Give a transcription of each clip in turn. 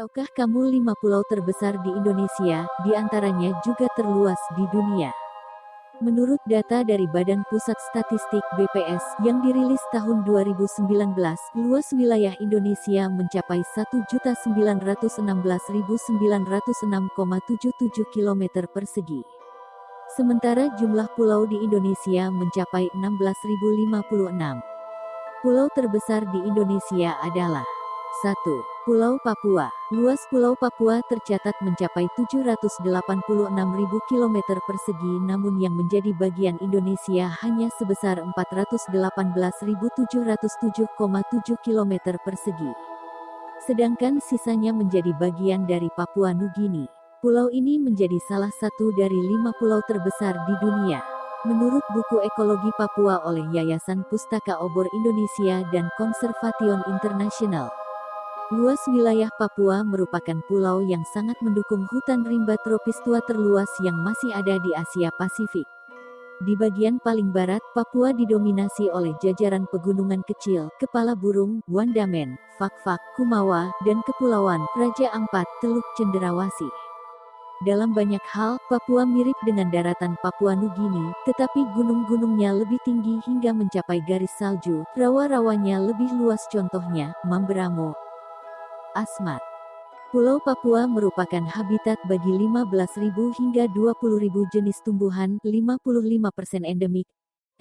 Tahukah kamu 5 pulau terbesar di Indonesia, di antaranya juga terluas di dunia? Menurut data dari Badan Pusat Statistik (BPS) yang dirilis tahun 2019, luas wilayah Indonesia mencapai 1.916.906,77 km persegi. Sementara jumlah pulau di Indonesia mencapai 16.056. Pulau terbesar di Indonesia adalah 1. Pulau Papua. Luas Pulau Papua tercatat mencapai 786.000 km persegi, namun yang menjadi bagian Indonesia hanya sebesar 418.707,7 km persegi. Sedangkan sisanya menjadi bagian dari Papua Nugini. Pulau ini menjadi salah satu dari 5 pulau terbesar di dunia. Menurut buku Ekologi Papua oleh Yayasan Pustaka Obor Indonesia dan Conservation International, luas wilayah Papua merupakan pulau yang sangat mendukung hutan rimba tropis tua terluas yang masih ada di Asia Pasifik. Di bagian paling barat, Papua didominasi oleh jajaran pegunungan kecil, Kepala Burung, Wandamen, Fak-Fak, Kumawa, dan Kepulauan Raja Ampat, Teluk Cenderawasih. Dalam banyak hal, Papua mirip dengan daratan Papua Nugini, tetapi gunung-gunungnya lebih tinggi hingga mencapai garis salju, rawa-rawanya lebih luas, contohnya, Mamberamo, Asmat. Pulau Papua merupakan habitat bagi 15.000 hingga 20.000 jenis tumbuhan, 55% endemik,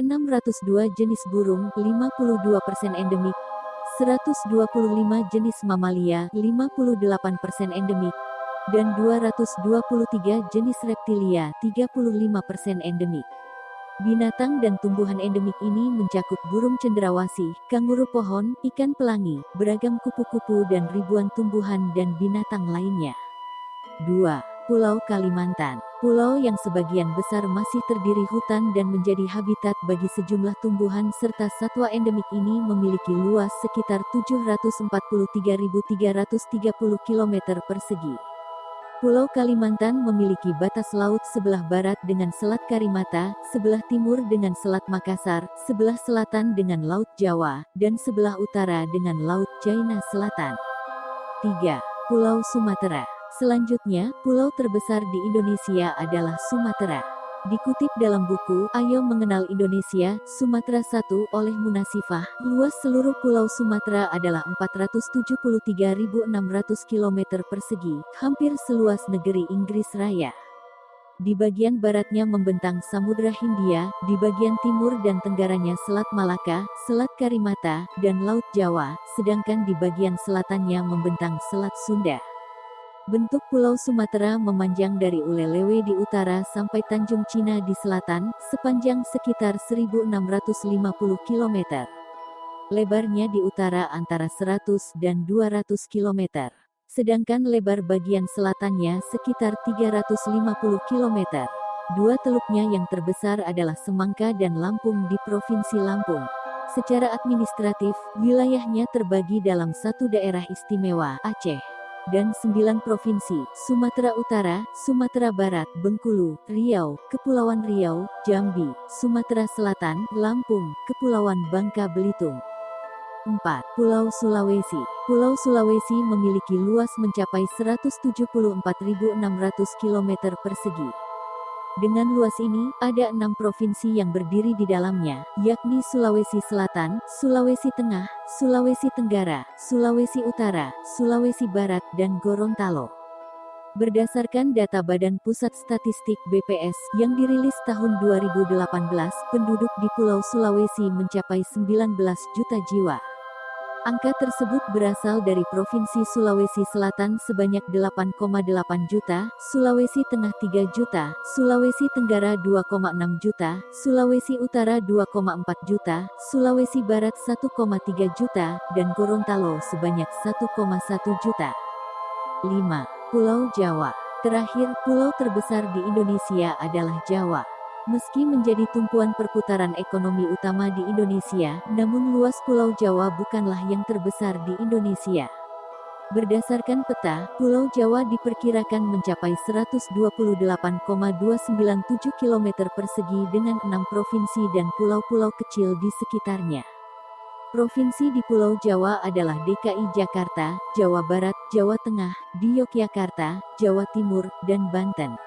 602 jenis burung, 52% endemik, 125 jenis mamalia, 58% endemik, dan 223 jenis reptilia, 35% endemik. Binatang dan tumbuhan endemik ini mencakup burung cenderawasih, kanguru pohon, ikan pelangi, beragam kupu-kupu dan ribuan tumbuhan dan binatang lainnya. 2. Pulau Kalimantan. Pulau yang sebagian besar masih terdiri hutan dan menjadi habitat bagi sejumlah tumbuhan serta satwa endemik ini memiliki luas sekitar 743.330 km persegi. Pulau Kalimantan memiliki batas laut sebelah barat dengan Selat Karimata, sebelah timur dengan Selat Makassar, sebelah selatan dengan Laut Jawa, dan sebelah utara dengan Laut China Selatan. 3. Pulau Sumatera. Selanjutnya, pulau terbesar di Indonesia adalah Sumatera. Dikutip dalam buku Ayo Mengenal Indonesia, Sumatera I oleh Munasifah, luas seluruh pulau Sumatera adalah 473.600 km persegi, hampir seluas negeri Inggris Raya. Di bagian baratnya membentang Samudra Hindia, di bagian timur dan tenggaranya Selat Malaka, Selat Karimata, dan Laut Jawa, sedangkan di bagian selatannya membentang Selat Sunda. Bentuk Pulau Sumatera memanjang dari Ulelewe di utara sampai Tanjung Cina di selatan, sepanjang sekitar 1.650 km. Lebarnya di utara antara 100 dan 200 km. Sedangkan lebar bagian selatannya sekitar 350 km. Dua teluknya yang terbesar adalah Semangka dan Lampung di Provinsi Lampung. Secara administratif, wilayahnya terbagi dalam satu daerah istimewa, Aceh, dan 9 provinsi, Sumatera Utara, Sumatera Barat, Bengkulu, Riau, Kepulauan Riau, Jambi, Sumatera Selatan, Lampung, Kepulauan Bangka Belitung. 4. Pulau Sulawesi. Pulau Sulawesi memiliki luas mencapai 174.600 km persegi. Dengan luas ini, ada 6 provinsi yang berdiri di dalamnya, yakni Sulawesi Selatan, Sulawesi Tengah, Sulawesi Tenggara, Sulawesi Utara, Sulawesi Barat, dan Gorontalo. Berdasarkan data Badan Pusat Statistik (BPS) yang dirilis tahun 2018, penduduk di Pulau Sulawesi mencapai 19 juta jiwa. Angka tersebut berasal dari Provinsi Sulawesi Selatan sebanyak 8,8 juta, Sulawesi Tengah 3 juta, Sulawesi Tenggara 2,6 juta, Sulawesi Utara 2,4 juta, Sulawesi Barat 1,3 juta, dan Gorontalo sebanyak 1,1 juta. 5. Pulau Jawa. Terakhir, pulau terbesar di Indonesia adalah Jawa. Meski menjadi tumpuan perputaran ekonomi utama di Indonesia, namun luas Pulau Jawa bukanlah yang terbesar di Indonesia. Berdasarkan peta, Pulau Jawa diperkirakan mencapai 128,297 km persegi dengan 6 provinsi dan pulau-pulau kecil di sekitarnya. Provinsi di Pulau Jawa adalah DKI Jakarta, Jawa Barat, Jawa Tengah, di Yogyakarta, Jawa Timur, dan Banten.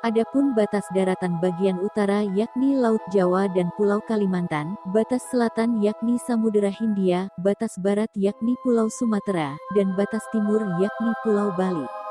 Adapun batas daratan bagian utara yakni Laut Jawa dan Pulau Kalimantan, batas selatan yakni Samudera Hindia, batas barat yakni Pulau Sumatera, dan batas timur yakni Pulau Bali.